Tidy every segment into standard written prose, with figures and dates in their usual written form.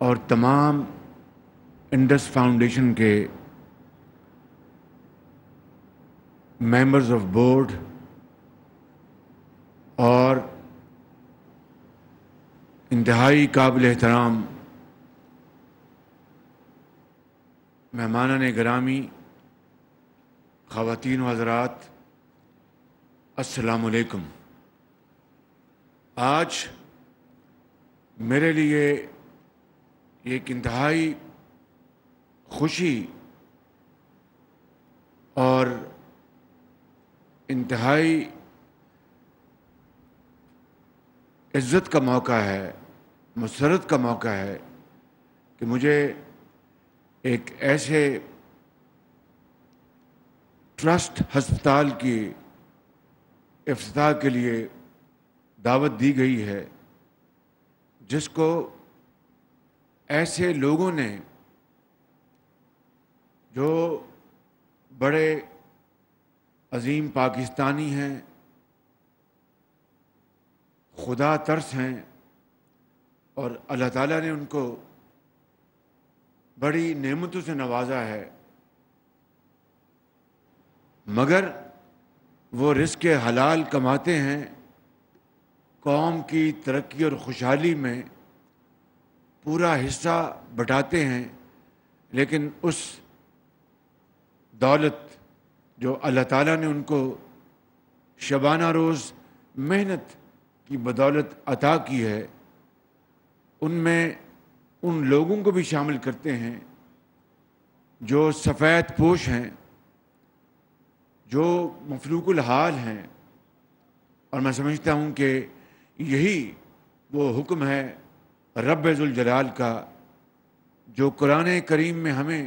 اور تمام Indus foundation کے ممبرز آف بورڈ اور انتہائی قابل احترام مہمانان گرامی، خواتین و حضرات، السلام علیکم۔ آج میرے لیے ایک انتہائی خوشی اور انتہائی عزت کا موقع ہے، مسرت کا موقع ہے کہ مجھے ایک ایسے ٹرسٹ ہسپتال کی افتتاح کے لیے دعوت دی گئی ہے جس کو ایسے لوگوں نے جو بڑے عظیم پاکستانی ہیں، خدا ترس ہیں، اور اللہ تعالیٰ نے ان کو بڑی نعمتوں سے نوازا ہے، مگر وہ رزق حلال کماتے ہیں، قوم کی ترقی اور خوشحالی میں پورا حصہ بٹاتے ہیں، لیکن اس دولت جو اللہ تعالیٰ نے ان کو شبانہ روز محنت کی بدولت عطا کی ہے، ان میں ان لوگوں کو بھی شامل کرتے ہیں جو سفید پوش ہیں، جو مفلوق الحال ہیں، اور میں سمجھتا ہوں کہ یہی وہ حکم ہے رب ذوالجلال کا جو قرآن کریم میں ہمیں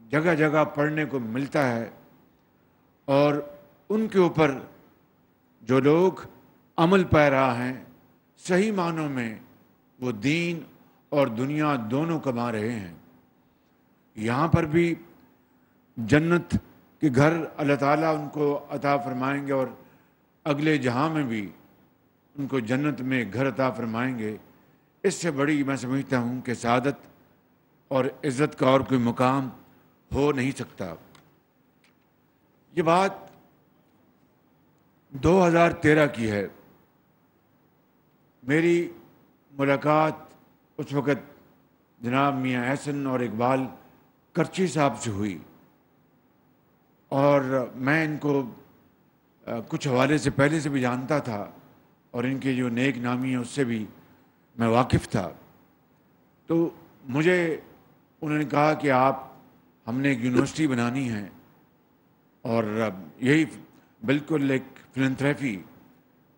جگہ جگہ پڑھنے کو ملتا ہے، اور ان کے اوپر جو لوگ عمل پیرا ہیں صحیح معنوں میں وہ دین اور دنیا دونوں کما رہے ہیں۔ یہاں پر بھی جنت کے گھر اللہ تعالیٰ ان کو عطا فرمائیں گے، اور اگلے جہاں میں بھی ان کو جنت میں گھر عطا فرمائیں گے۔ اس سے بڑی میں سمجھتا ہوں کہ سعادت اور عزت کا اور کوئی مقام ہو نہیں سکتا۔ یہ بات 2013 کی ہے۔ میری ملاقات اس وقت جناب میاں احسن اور اقبال کرچی صاحب سے ہوئی، اور میں ان کو کچھ حوالے سے پہلے سے بھی جانتا تھا، اور ان کے جو نیک نامی ہیں اس سے بھی میں واقف تھا۔ تو مجھے انہوں نے کہا کہ ہم نے ایک یونیورسٹی بنانی ہے، اور یہی بالکل ایک فلنتھریپی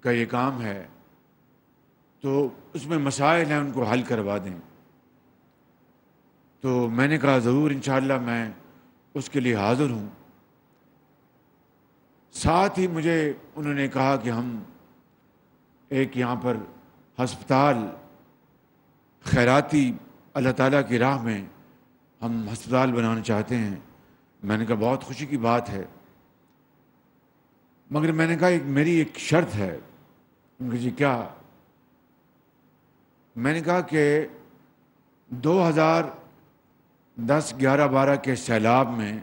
کا یہ کام ہے، تو اس میں مسائل ہیں، ان کو حل کروا دیں۔ تو میں نے کہا ضرور انشاءاللہ میں اس کے لیے حاضر ہوں۔ ساتھ ہی مجھے انہوں نے کہا کہ ہم ایک یہاں پر ہسپتال خیراتی اللہ تعالیٰ کی راہ میں ہم ہسپتال بنانا چاہتے ہیں۔ میں نے کہا بہت خوشی کی بات ہے، مگر میں نے کہا میری ایک شرط ہے۔ ان جی کیا؟ میں نے کہا کہ 2010-11-12 کے سیلاب میں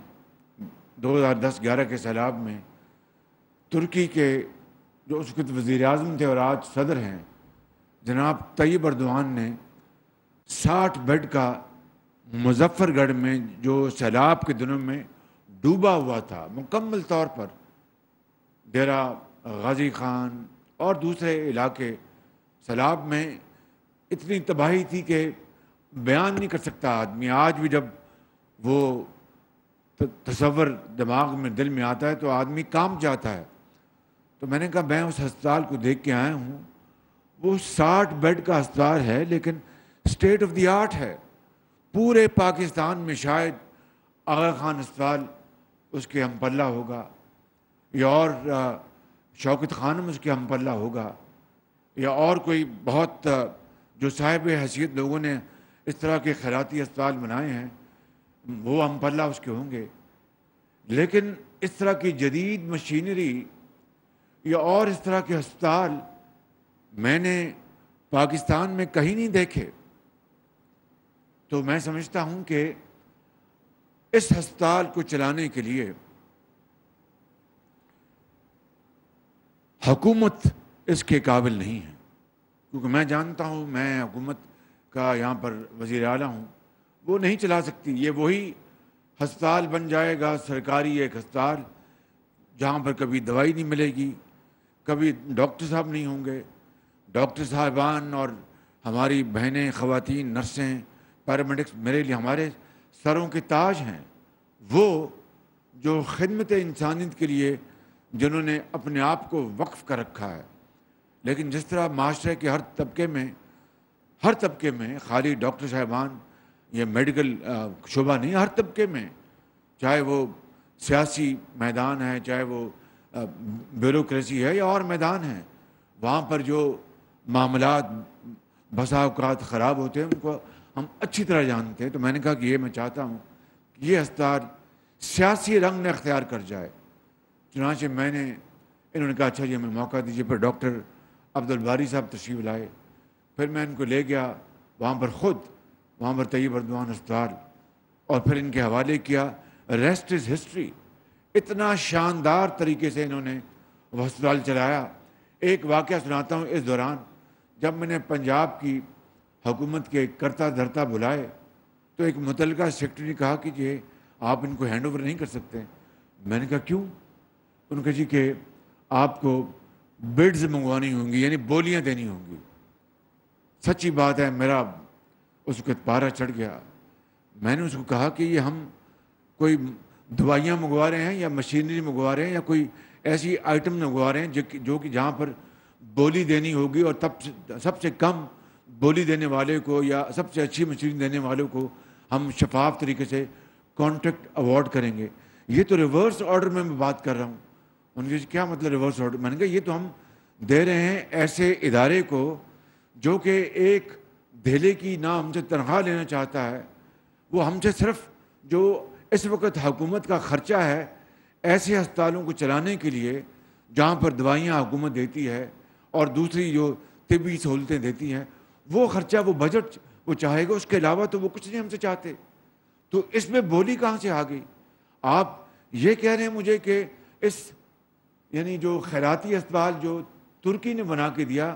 2010-11 کے سیلاب میں ترکی کے جو اس وقت وزیر اعظم تھے اور آج صدر ہیں جناب طیب اردوان نے 60 بیڈ کا مظفر گڑھ میں جو سیلاب کے دنوں میں ڈوبا ہوا تھا مکمل طور پر، ڈیرہ غازی خان اور دوسرے علاقے، سیلاب میں اتنی تباہی تھی کہ بیان نہیں کر سکتا آدمی۔ آج بھی جب وہ تصور دماغ میں دل میں آتا ہے تو آدمی کانپ جاتا ہے۔ تو میں نے کہا میں اس ہسپتال کو دیکھ کے آیا ہوں، وہ 60 بیڈ کا ہسپتال ہے لیکن اسٹیٹ آف دی آرٹ ہے۔ پورے پاکستان میں شاید آغا خان ہسپتال اس کے ہم پلہ ہوگا، یا اور شوکت خانم اس کے ہم پلہ ہوگا، یا اور کوئی بہت جو صاحب حیثیت لوگوں نے اس طرح کے خیراتی اسپتال بنائے ہیں وہ ہم پلہ اس کے ہوں گے۔ لیکن اس طرح کی جدید مشینری یا اور اس طرح کے ہسپتال میں نے پاکستان میں کہیں نہیں دیکھے۔ تو میں سمجھتا ہوں کہ اس ہسپتال کو چلانے کے لیے حکومت اس کے قابل نہیں ہے، کیونکہ میں جانتا ہوں، میں حکومت کا یہاں پر وزیر اعلیٰ ہوں، وہ نہیں چلا سکتی۔ یہ وہی ہسپتال بن جائے گا، سرکاری ایک ہسپتال، جہاں پر کبھی دوائی نہیں ملے گی، کبھی ڈاکٹر صاحب نہیں ہوں گے۔ ڈاکٹر صاحبان اور ہماری بہنیں، خواتین، نرسیں، پیرامیڈکس میرے لیے ہمارے سروں کے تاج ہیں، وہ جو خدمت انسانیت کے لیے جنہوں نے اپنے آپ کو وقف کر رکھا ہے۔ لیکن جس طرح معاشرے کے ہر طبقے میں خالی ڈاکٹر صاحبان یہ میڈیکل شعبہ نہیں، ہر طبقے میں، چاہے وہ سیاسی میدان ہے، چاہے وہ بیوروکریسی ہے یا اور میدان ہے، وہاں پر جو معاملات بسا اوقات خراب ہوتے ہیں ان کو ہم اچھی طرح جانتے ہیں۔ تو میں نے کہا کہ یہ میں چاہتا ہوں کہ یہ ہسپتال سیاسی رنگ نہ اختیار کر جائے۔ چنانچہ انہوں نے کہا اچھا جی ہمیں موقع دیجیے۔ پھر ڈاکٹر عبدالباری صاحب تشریف لائے، پھر میں ان کو لے گیا وہاں پر طیب اردوان ہسپتال، اور پھر ان کے حوالے کیا۔ Rest is history. اتنا شاندار طریقے سے انہوں نے وہ ہسپتال چلایا۔ ایک واقعہ سناتا ہوں، اس دوران جب میں نے پنجاب کی حکومت کے کرتا دھرتا بلائے تو ایک متعلقہ سیکٹری نے کہا کہ یہ آپ ان کو ہینڈ اوور نہیں کر سکتے۔ میں نے کہا کیوں؟ ان نے کہا جی کہ آپ کو بیڈز منگوانی ہوں گی، یعنی بولیاں دینی ہوں گی۔ سچی بات ہے، میرا اس وقت پارا چڑھ گیا۔ میں نے اس کو کہا کہ یہ ہم کوئی دوائیاں منگوا رہے ہیں یا مشینری منگوا رہے ہیں یا کوئی ایسی آئٹم منگوا رہے ہیں جو کہ جہاں پر بولی دینی ہوگی، اور سب سے کم بولی دینے والے کو یا سب سے اچھی مشینری دینے والوں کو ہم شفاف طریقے سے کانٹریکٹ اوارڈ کریں گے۔ یہ تو ریورس آرڈر میں بات کر رہا ہوں۔ ان کے کیا مطلب ریورس آرڈر؟ میں نے کہا یہ تو ہم دے رہے ہیں ایسے ادارے کو جو کہ ایک دھیلے کی نہ ہم سے تنخواہ لینا چاہتا ہے، وہ ہم سے صرف جو اس وقت حکومت کا خرچہ ہے ایسے ہسپتالوں کو چلانے کے لیے جہاں پر دوائیاں حکومت دیتی ہے اور دوسری جو طبی سہولتیں دیتی ہیں، وہ خرچہ، وہ بجٹ وہ چاہے گا، اس کے علاوہ تو وہ کچھ نہیں ہم سے چاہتے۔ تو اس میں بولی کہاں سے آ گئی؟ آپ یہ کہہ رہے ہیں مجھے کہ یعنی جو خیراتی اسپتال جو ترکی نے بنا کے دیا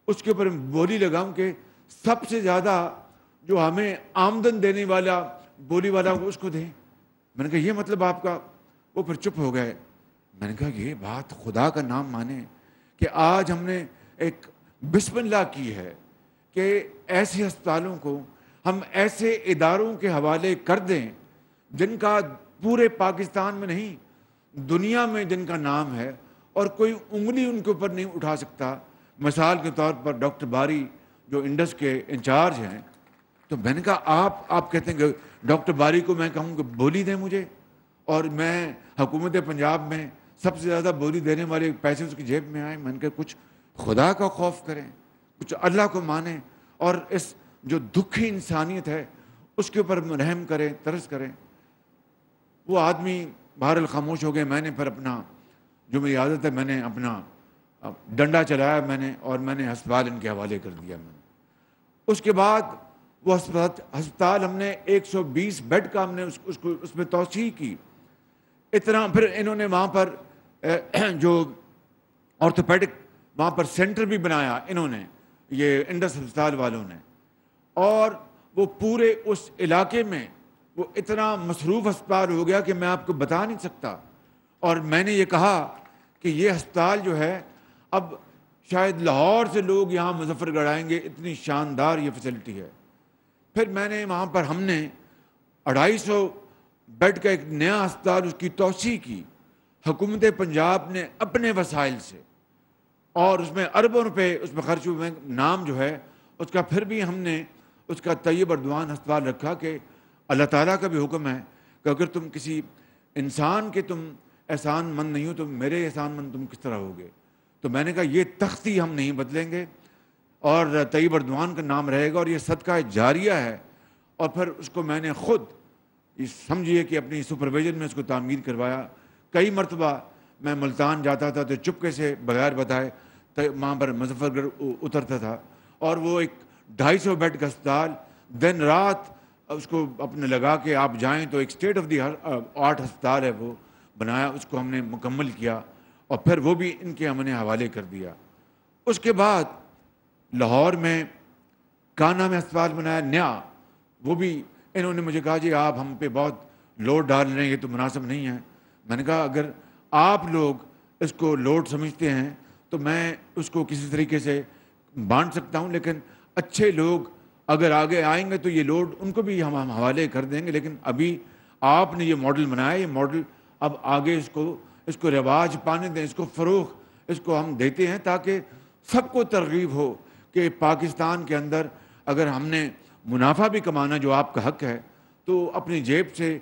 اس کے اوپر بولی لگاؤں کہ سب سے زیادہ جو ہمیں آمدن دینے والا بولی والا اس کو دیں؟ میں نے کہا یہ مطلب آپ کا؟ وہ پھر چپ ہو گئے۔ میں نے کہا یہ بات خدا کا نام مانے کہ آج ہم نے ایک بسم اللہ کی ہے کہ ایسے ہسپتالوں کو ہم ایسے اداروں کے حوالے کر دیں جن کا پورے پاکستان میں نہیں دنیا میں جن کا نام ہے اور کوئی انگلی ان کے اوپر نہیں اٹھا سکتا۔ مثال کے طور پر ڈاکٹر باری جو انڈس کے انچارج ہیں، تو میں نے کہا آپ کہتے ہیں کہ ڈاکٹر باری کو میں کہوں کہ بولی دیں مجھے، اور میں حکومت پنجاب میں سب سے زیادہ بولی دینے والے پیسے اس کی جیب میں آئیں۔ میں نے کہا کچھ خدا کا خوف کریں، کچھ اللہ کو مانیں، اور اس جو دکھی انسانیت ہے اس کے اوپر رحم کریں، ترس کریں۔ وہ آدمی بہرحال خاموش ہو گئے۔ میں نے پھر اپنا جو میری عادت ہے، میں نے اپنا ڈنڈا چلایا اور میں نے ہسپتال ان کے حوالے کر دیا۔ اس کے بعد وہ ہسپتال ہم نے 120 بیڈ کا ہم نے اس میں توسیع کی۔ اتنا پھر انہوں نے وہاں پر جو آرتھوپیڈک وہاں پر سینٹر بھی بنایا انہوں نے، یہ انڈس ہسپتال والوں نے، اور وہ پورے اس علاقے میں وہ اتنا مصروف ہسپتال ہو گیا کہ میں آپ کو بتا نہیں سکتا۔ اور میں نے یہ کہا کہ یہ ہسپتال جو ہے اب شاید لاہور سے لوگ یہاں مظفر گڑھ آئیں گے، اتنی شاندار یہ فیسلٹی ہے۔ پھر میں نے وہاں پر ہم نے 250 بیڈ کا ایک نیا ہسپتال اس کی توسیع کی، حکومت پنجاب نے اپنے وسائل سے، اور اس میں اربوں روپے اس میں خرچ ہوئے۔ نام جو ہے اس کا پھر بھی ہم نے اس کا طیب اردوان ہسپتال رکھا کہ اللہ تعالیٰ کا بھی حکم ہے کہ اگر تم کسی انسان کے تم احسان مند نہیں ہو تو میرے احسان مند تم کس طرح ہوگے؟ تو میں نے کہا یہ تختی ہم نہیں بدلیں گے، اور طیب اردوان کا نام رہے گا، اور یہ صدقہ جاریہ ہے۔ اور پھر اس کو میں نے خود سمجھیے کہ اپنی سپرویژن میں اس کو تعمیر کروایا۔ کئی مرتبہ میں ملتان جاتا تھا تو چپکے سے بغیر بتائے وہاں پر مظفر گڑھ اترتا تھا، اور وہ ایک 250 بیڈ کا ہسپتال دن رات اس کو اپنے لگا کے آپ جائیں تو ایک اسٹیٹ آف دی آرٹ ہسپتال ہے وہ بنایا، اس کو ہم نے مکمل کیا اور پھر وہ بھی ان کے ہم نے حوالے کر دیا۔ اس کے بعد لاہور میں کانا میں ہسپتال بنایا نیا، وہ بھی انہوں نے مجھے کہا جی آپ ہم پہ بہت لوڈ ڈال رہے ہیں، یہ تو مناسب نہیں ہے۔ میں نے کہا اگر آپ لوگ اس کو لوڈ سمجھتے ہیں تو میں اس کو کسی طریقے سے بانٹ سکتا ہوں، لیکن اچھے لوگ اگر آگے آئیں گے تو یہ لوڈ ان کو بھی ہم حوالے کر دیں گے، لیکن ابھی آپ نے یہ ماڈل بنایا، یہ ماڈل اب آگے اس کو رواج پانے دیں، اس کو فروغ اس کو ہم دیتے ہیں تاکہ سب کو ترغیب ہو کہ پاکستان کے اندر اگر ہم نے منافع بھی کمانا جو آپ کا حق ہے تو اپنی جیب سے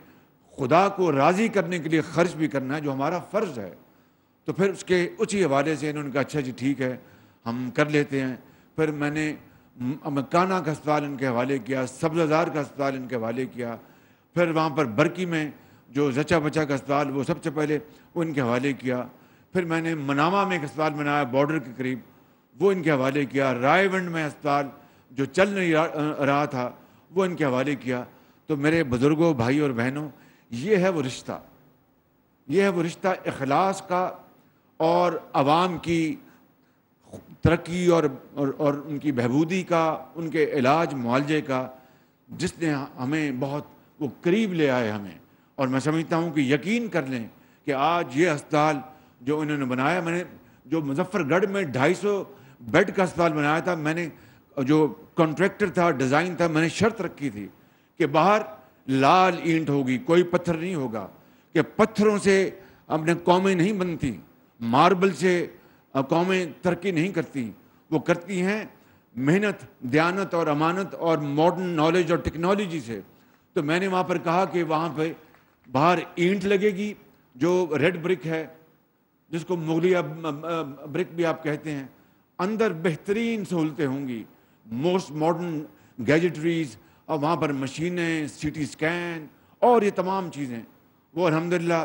خدا کو راضی کرنے کے لیے خرچ بھی کرنا ہے جو ہمارا فرض ہے۔ تو پھر اسی حوالے سے انہوں نے کہا اچھا جی ٹھیک ہے ہم کر لیتے ہیں۔ پھر میں نے کانا کا ہسپتال ان کے حوالے کیا، سبز زار کا ہسپتال ان کے حوالے کیا، پھر وہاں پر برکی میں جو زچا بچا کا ہسپتال وہ سب سے پہلے وہ ان کے حوالے کیا، پھر میں نے منامہ میں ایک ہسپتال بنایا بارڈر کے قریب، وہ ان کے حوالے کیا، رائے ونڈ میں ہسپتال جو چل نہیں رہا تھا وہ ان کے حوالے کیا۔ تو میرے بزرگوں، بھائی اور بہنوں، یہ ہے وہ رشتہ، یہ ہے وہ رشتہ اخلاص کا اور عوام کی ترقی اور ان کی بہبودی کا، ان کے علاج معالجے کا، جس نے ہمیں بہت وہ قریب لے آئے ہمیں۔ اور میں سمجھتا ہوں کہ یقین کر لیں کہ آج یہ ہسپتال جو انہوں نے بنایا، میں نے جو مظفر گڑھ میں 250 بیڈ کا ہسپتال بنایا تھا، میں نے جو کانٹریکٹر تھا، ڈیزائن تھا، میں نے شرط رکھی تھی کہ باہر لال اینٹ ہوگی، کوئی پتھر نہیں ہوگا، کہ پتھروں سے اپنے قومیں نہیں بنتی، ماربل سے قومیں ترقی نہیں کرتی، وہ کرتی ہیں محنت، دیانت اور امانت اور ماڈرن نالج اور ٹیکنالوجی سے۔ تو میں نے وہاں پر کہا کہ وہاں پہ باہر اینٹ لگے گی جو ریڈ برک ہے، جس کو مغلیہ برک بھی آپ کہتے ہیں، اندر بہترین سہولتیں ہوں گی، موسٹ ماڈرن گیجٹریز، اور وہاں پر مشینیں، سی ٹی اسکین اور یہ تمام چیزیں۔ وہ الحمدللہ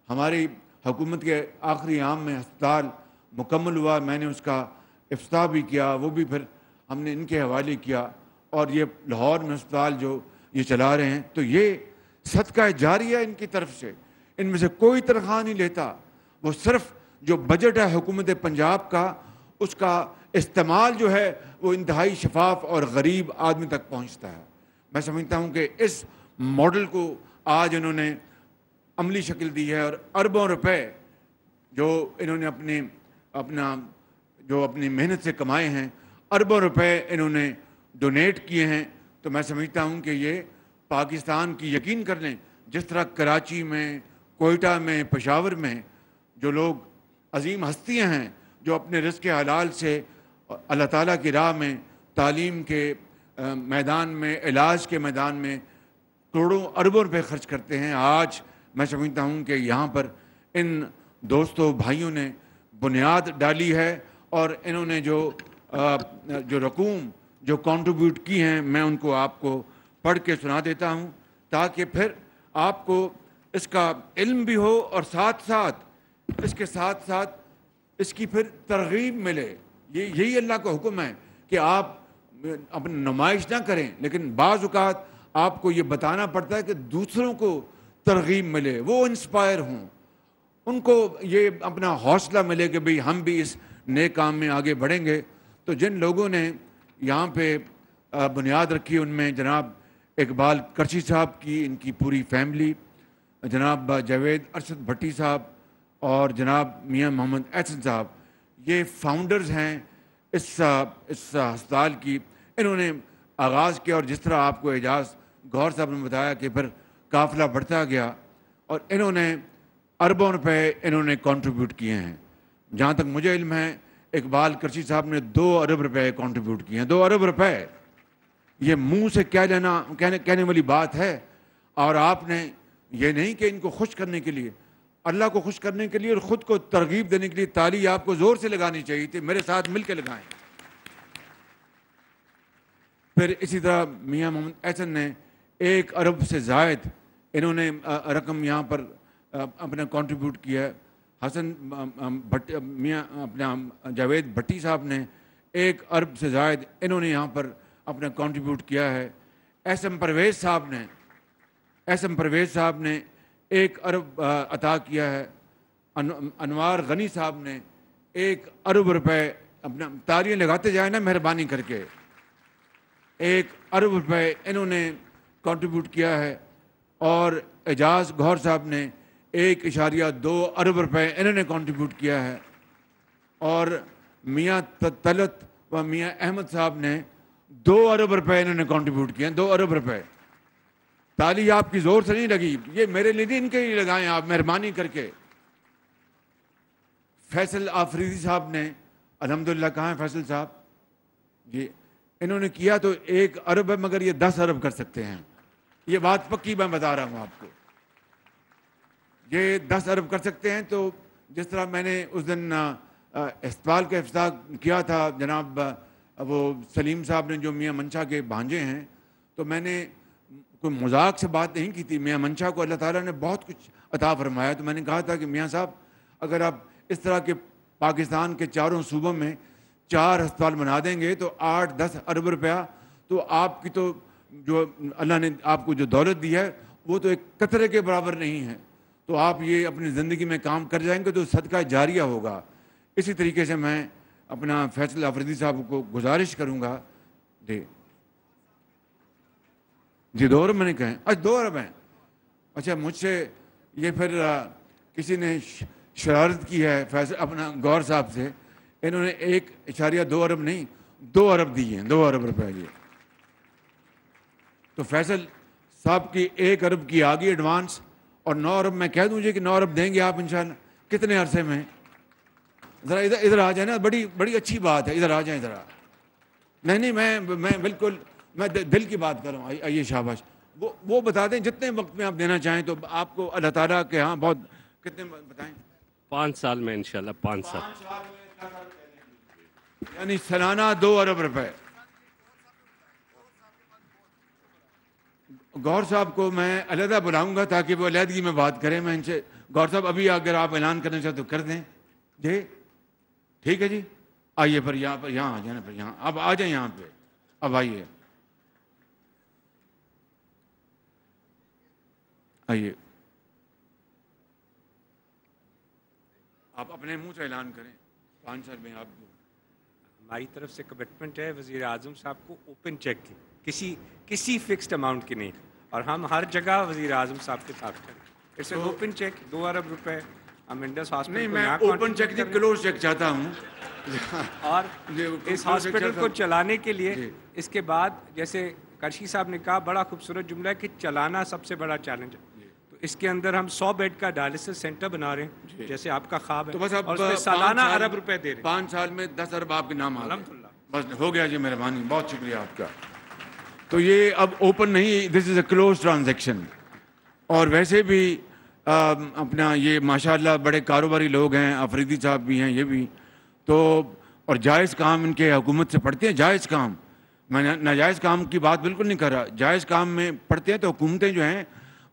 ہماری حکومت کے آخری عام میں ہسپتال مکمل ہوا، میں نے اس کا افتتاح بھی کیا، وہ بھی پھر ہم نے ان کے حوالے کیا، اور یہ لاہور میں ہسپتال جو یہ چلا رہے ہیں، تو یہ صدقہ جاریہ ان کی طرف سے، ان میں سے کوئی تنخواہ نہیں لیتا، وہ صرف جو بجٹ ہے حکومت پنجاب کا، اس کا استعمال جو ہے وہ انتہائی شفاف اور غریب آدمی تک پہنچتا ہے۔ میں سمجھتا ہوں کہ اس ماڈل کو آج انہوں نے عملی شکل دی ہے، اور اربوں روپے جو انہوں نے اپنی محنت سے کمائے ہیں، اربوں روپے انہوں نے ڈونیٹ کیے ہیں۔ تو میں سمجھتا ہوں کہ یہ پاکستان کی، یقین کر لیں، جس طرح کراچی میں، کوئٹہ میں، پشاور میں جو لوگ عظیم ہستیاں ہیں جو اپنے رزق حلال سے اللہ تعالیٰ کی راہ میں، تعلیم کے میدان میں، علاج کے میدان میں کروڑوں اربوں روپے خرچ کرتے ہیں، آج میں سمجھتا ہوں کہ یہاں پر ان دوستوں بھائیوں نے بنیاد ڈالی ہے، اور انہوں نے جو رقوم جو کنٹریبیوٹ کی ہیں، میں ان کو آپ کو پڑھ کے سنا دیتا ہوں تاکہ پھر آپ کو اس کا علم بھی ہو، اور ساتھ ساتھ اس کے ساتھ ساتھ اس کی پھر ترغیب ملے۔ یہی اللہ کا حکم ہے کہ آپ اپنی نمائش نہ کریں، لیکن بعض اوقات آپ کو یہ بتانا پڑتا ہے کہ دوسروں کو ترغیب ملے، وہ انسپائر ہوں، ان کو یہ اپنا حوصلہ ملے کہ بھئی ہم بھی اس نئے کام میں آگے بڑھیں گے۔ تو جن لوگوں نے یہاں پہ بنیاد رکھی، ان میں جناب اقبال کرشی صاحب کی، ان کی پوری فیملی، جناب جاوید ارشد بھٹی صاحب اور جناب میاں محمد احسن صاحب، یہ فاؤنڈرز ہیں اس ہسپتال کی۔ انہوں نے آغاز کیا، اور جس طرح آپ کو اعجاز گوہر صاحب نے بتایا کہ پھر قافلہ بڑھتا گیا، اور انہوں نے اربوں روپے انہوں نے کنٹریبیوٹ کیے ہیں۔ جہاں تک مجھے علم ہے اقبال کرشی صاحب نے 2 ارب روپے کنٹریبیوٹ کیے ہیں، 2 ارب روپے۔ یہ منہ سے کیا لینا کہنے والی بات ہے، اور آپ نے یہ نہیں کہ ان کو خوش کرنے کے لیے، اللہ کو خوش کرنے کے لیے اور خود کو ترغیب دینے کے لیے تالی آپ کو زور سے لگانی چاہیے تھی، میرے ساتھ مل کے لگائیں۔ پھر اسی طرح میاں محمد احسن نے 1 ارب سے زائد انہوں نے رقم یہاں پر اپنا کنٹریبیوٹ کیا ہے۔ حسن میاں اپنا جاوید بھٹی صاحب نے 1 ارب سے زائد انہوں نے یہاں پر اپنا کنٹریبیوٹ کیا ہے۔ احسن پرویز صاحب نے 1 ارب عطا کیا ہے. انوار غنی صاحب نے 1 ارب روپے، اپنا تالیاں لگاتے جائیں نا مہربانی کر کے. 1 ارب روپے انہوں نے کنٹریبیوٹ کیا ہے. اور اعجاز گوہر صاحب نے 1.2 ارب روپے انہوں نے کنٹریبیوٹ کیا ہے. اور میاں طلعت و میاں احمد صاحب نے 2 ارب روپے انہوں نے کنٹریبیوٹ کیا ہیں. 2 ارب روپے. تالی آپ کی زور سے نہیں لگی، یہ میرے لیے نہیں، ان کے لیے لگائیں آپ مہربانی کر کے. فیصل آفریدی صاحب نے الحمدللہ، کہاں ہیں فیصل صاحب؟ جی انہوں نے کیا تو 1 ارب ہے، مگر یہ 10 ارب کر سکتے ہیں. یہ بات پکی میں بتا رہا ہوں آپ کو، یہ 10 ارب کر سکتے ہیں. تو جس طرح میں نے اس دن اسپتال کا افتتاح کیا تھا، جناب وہ سلیم صاحب نے جو میاں منشا کے بھانجے ہیں، تو میں نے کوئی مذاق سے بات نہیں کی تھی. میاں منشا کو اللہ تعالیٰ نے بہت کچھ عطا فرمایا، تو میں نے کہا تھا کہ میاں صاحب اگر آپ اس طرح کے پاکستان کے 4 صوبوں میں 4 ہسپتال بنا دیں گے تو 8-10 ارب روپیہ، تو آپ کی تو جو اللہ نے آپ کو جو دولت دی ہے وہ تو ایک قطرے کے برابر نہیں ہے. تو آپ یہ اپنی زندگی میں کام کر جائیں گے تو صدقہ جاریہ ہوگا. اسی طریقے سے میں اپنا فیصل آفریدی صاحب کو گزارش کروں گا. جی 2 ارب میں نے کہیں، اچھا 2 ارب ہیں. اچھا مجھ سے یہ پھر کسی نے شرارت کی ہے فیصل اپنا گور صاحب سے. انہوں نے 1.2 ارب نہیں 2 ارب دی ہیں، 2 ارب روپے. یہ تو فیصل صاحب کی 1 ارب کی آگی ایڈوانس، اور 9 ارب میں کہہ دوں کہ 9 ارب دیں گے آپ انشاءاللہ. کتنے عرصے میں؟ ذرا ادھر آ جائیں نا، بڑی اچھی بات ہے، ادھر آ جائیں ذرا. نہیں میں بالکل میں دل کی بات کر رہا ہوں. آئیے شاباش. وہ بتا دیں جتنے وقت میں آپ دینا چاہیں تو آپ کو اللہ تعالیٰ کے ہاں بہت. کتنے بتائیں؟ 5 سال میں انشاءاللہ 5 سال. یعنی سالانہ 2 ارب روپے. گور صاحب کو میں علیحدہ بلاؤں گا تاکہ وہ علیحدگی میں بات کریں. میں ان سے گور صاحب ابھی اگر آپ اعلان کرنا چاہتے تو کر دیں. جی ٹھیک ہے جی. آئیے پھر یہاں آ جائیں. پھر یہاں اب آ جائیں یہاں پہ. اب آئیے آپ اپنے منہ سے اعلان کریں. 5 سال میں آپ کو ہماری طرف سے کمٹمنٹ ہے وزیر اعظم صاحب کو اوپن چیک کی، کسی فکسڈ اماؤنٹ کی نہیں، اور ہم ہر جگہ وزیر اعظم صاحب کے ساتھ کریں. It's an open check. 2 ارب روپے ہم انڈس ہاسپٹل نہیں، کو میں یہاں اوپن چیک نہیں کلوز چیک چاہتا ہوں. اور اس ہاسپٹل کو چلانے کے لیے اس کے بعد جیسے کرشی صاحب نے کہا بڑا خوبصورت جملہ ہے کہ چلانا سب سے بڑا چیلنج ہے. تو اس کے اندر ہم 100 بیڈ کا ڈائلسس سینٹر بنا رہے ہیں جیسے آپ کا خواب ہے، اور اس میں سالانہ ارب روپے دے رہے ہیں. 5 سال میں 10 ارب آپ کے نام آ گئے. الحمدللہ بس ہو گیا جی، مہربانی، بہت شکریہ آپ کا. تو یہ اب اوپن نہیں، دس از اے کلوز ٹرانزیکشن. اور ویسے بھی اپنا یہ ماشاءاللہ بڑے کاروباری لوگ ہیں، آفریدی صاحب بھی ہیں، یہ بھی تو. اور جائز کام ان کے حکومت سے پڑھتے ہیں. جائز کام، میں ناجائز کام کی بات بالکل نہیں کر رہا. جائز کام میں پڑھتے ہیں تو حکومتیں جو ہیں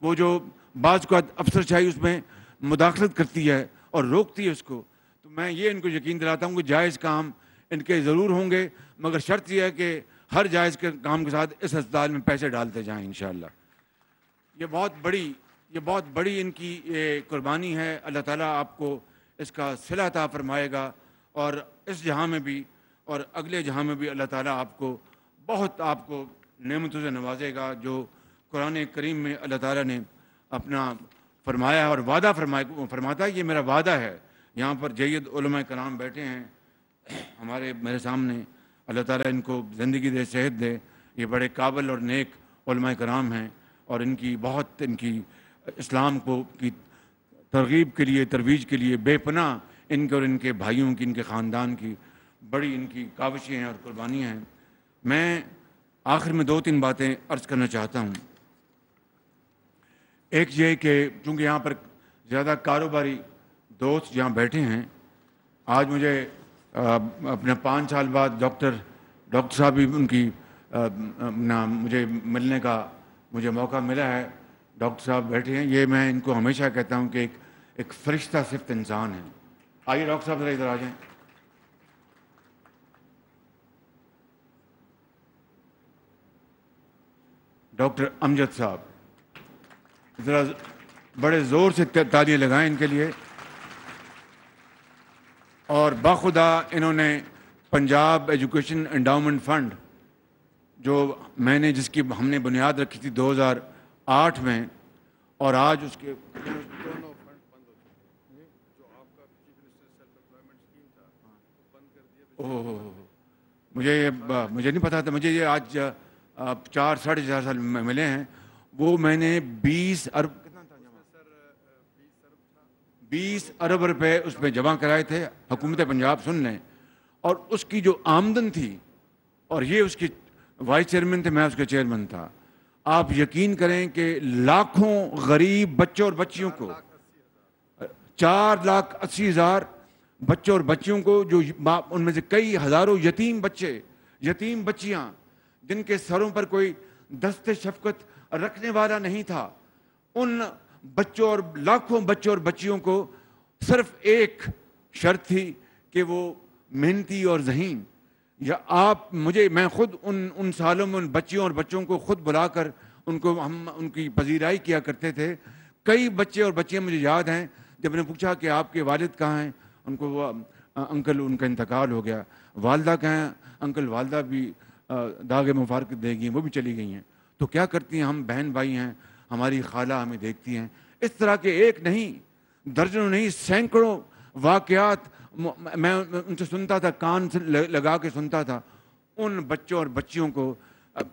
وہ جو بعض کو افسر شاہی اس میں مداخلت کرتی ہے اور روکتی ہے اس کو. تو میں یہ ان کو یقین دلاتا ہوں کہ جائز کام ان کے ضرور ہوں گے، مگر شرط یہ ہے کہ ہر جائز کے کام کے ساتھ اس ہسپتال میں پیسے ڈالتے جائیں انشاءاللہ. یہ بہت بڑی ان کی یہ قربانی ہے. اللہ تعالیٰ آپ کو اس کا صلہ عطا فرمائے گا، اور اس جہاں میں بھی اور اگلے جہاں میں بھی اللہ تعالیٰ آپ کو بہت نعمتوں سے نوازے گا. جو قرآن کریم میں اللہ تعالیٰ نے اپنا فرمایا اور وعدہ فرماتا ہے. یہ میرا وعدہ ہے. یہاں پر جید علماء کرام بیٹھے ہیں میرے سامنے. اللہ تعالیٰ ان کو زندگی دے، صحت دے. یہ بڑے قابل اور نیک علماء کرام ہیں، اور ان کی اسلام کی ترغیب کے لیے، ترویج کے لیے بے پناہ ان کے اور ان کے بھائیوں کی، ان کے خاندان کی بڑی ان کی کاوشیں ہیں اور قربانیاں ہیں. میں آخر میں 2-3 باتیں عرض کرنا چاہتا ہوں. ایک یہ کہ چونکہ یہاں پر زیادہ کاروباری دوست یہاں بیٹھے ہیں، آج مجھے اپنے 5 سال بعد ڈاکٹر صاحب بھی ان کی مجھے ملنے کا مجھے موقع ملا ہے. ڈاکٹر صاحب بیٹھے ہیں. یہ میں ان کو ہمیشہ کہتا ہوں کہ ایک فرشتہ صفت انسان ہے. آئیے ڈاکٹر صاحب ذرا ادھر آ جائیں. ڈاکٹر امجد صاحب، ذرا بڑے زور سے تالیاں لگائیں ان کے لیے. اور باخدا انہوں نے پنجاب ایجوکیشن انڈاؤمنٹ فنڈ جو میں نے جس کی ہم نے بنیاد رکھی تھی 2008 میں، اور آج اس کے مجھے نہیں پتا تھا. مجھے یہ آج 4-4.5 سال ملے ہیں. وہ میں نے 20 ارب روپے اس میں جمع کرائے تھے. حکومت پنجاب سن لیں. اور اس کی جو آمدن تھی، اور یہ اس کی وائس چیئرمین تھے، میں اس کے چیئرمین تھا. آپ یقین کریں کہ لاکھوں غریب بچوں اور بچیوں کو 4,80,000 بچوں اور بچیوں کو، جو ان میں سے کئی ہزاروں یتیم بچے، یتیم بچیاں جن کے سروں پر کوئی دست شفقت رکھنے والا نہیں تھا، ان بچوں اور لاکھوں بچوں اور بچیوں کو صرف ایک شرط تھی کہ وہ محنتی اور ذہین. یا میں خود ان سالوں میں ان بچیوں اور بچوں کو خود بلا کر ہم ان کی پذیرائی کیا کرتے تھے. کئی بچے اور بچیاں مجھے یاد ہیں، جب نے پوچھا کہ آپ کے والد کہاں ہیں، ان کو وہ انکل ان کا انتقال ہو گیا. والدہ کہاں ہیں، انکل والدہ بھی داغ مفارقت دے گئی، وہ بھی چلی گئی ہیں. تو کیا کرتی ہیں، ہم بہن بھائی ہیں، ہماری خالہ ہمیں دیکھتی ہیں. اس طرح کے ایک نہیں، درجنوں نہیں، سینکڑوں واقعات میں ان سے سنتا تھا، کان سے لگا کے سنتا تھا. ان بچوں اور بچیوں کو